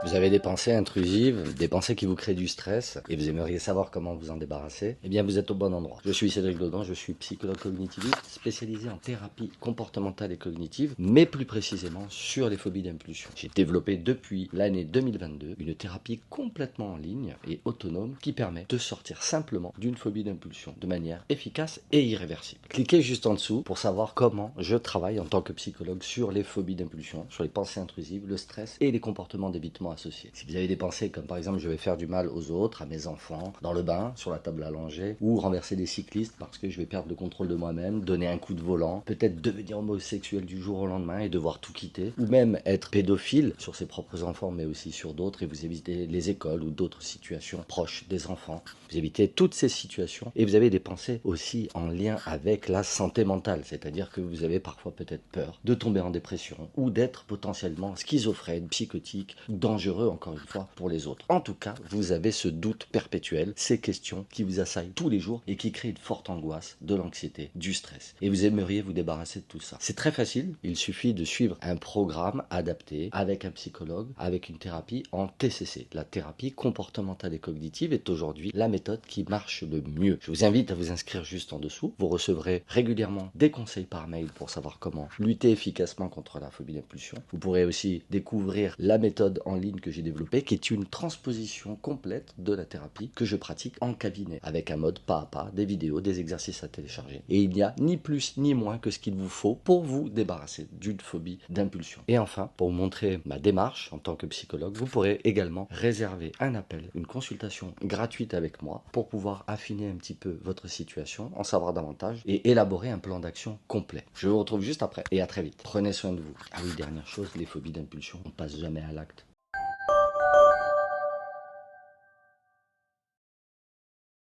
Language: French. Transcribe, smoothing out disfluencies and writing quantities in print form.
Vous avez des pensées intrusives, des pensées qui vous créent du stress et vous aimeriez savoir comment vous en débarrasser? Eh bien, vous êtes au bon endroit. Je suis Cédric Dodon, je suis psychologue cognitiviste spécialisé en thérapie comportementale et cognitive, mais plus précisément sur les phobies d'impulsion. J'ai développé depuis l'année 2022 une thérapie complètement en ligne et autonome qui permet de sortir simplement d'une phobie d'impulsion de manière efficace et irréversible. Cliquez juste en dessous pour savoir comment je travaille en tant que psychologue sur les phobies d'impulsion, sur les pensées intrusives, le stress et les comportements d'évitement associés. Si vous avez des pensées comme par exemple je vais faire du mal aux autres, à mes enfants, dans le bain, sur la table à langer, ou renverser des cyclistes parce que je vais perdre le contrôle de moi-même, donner un coup de volant, peut-être devenir homosexuel du jour au lendemain et devoir tout quitter, ou même être pédophile sur ses propres enfants mais aussi sur d'autres et vous évitez les écoles ou d'autres situations proches des enfants. Vous évitez toutes ces situations et vous avez des pensées aussi en lien avec la santé mentale, c'est-à-dire que vous avez parfois peut-être peur de tomber en dépression ou d'être potentiellement schizophrène, psychotique, dangereux encore une fois pour les autres. En tout cas, vous avez ce doute perpétuel, ces questions qui vous assaillent tous les jours et qui créent une forte angoisse, de l'anxiété, du stress. Et vous aimeriez vous débarrasser de tout ça. C'est très facile, il suffit de suivre un programme adapté avec un psychologue, avec une thérapie en TCC. La thérapie comportementale et cognitive est aujourd'hui la méthode qui marche le mieux. Je vous invite à vous inscrire juste en dessous. Vous recevrez régulièrement des conseils par mail pour savoir comment lutter efficacement contre la phobie d'impulsion. Vous pourrez aussi découvrir la méthode en ligne que j'ai développée, qui est une transposition complète de la thérapie que je pratique en cabinet, avec un mode pas à pas, des vidéos, des exercices à télécharger. Et il n'y a ni plus ni moins que ce qu'il vous faut pour vous débarrasser d'une phobie d'impulsion. Et enfin, pour vous montrer ma démarche en tant que psychologue, vous pourrez également réserver un appel, une consultation gratuite avec moi pour pouvoir affiner un petit peu votre situation, en savoir davantage et élaborer un plan d'action complet. Je vous retrouve juste après et à très vite. Prenez soin de vous. Ah oui, dernière chose, les phobies d'impulsion, on passe jamais à l'acte.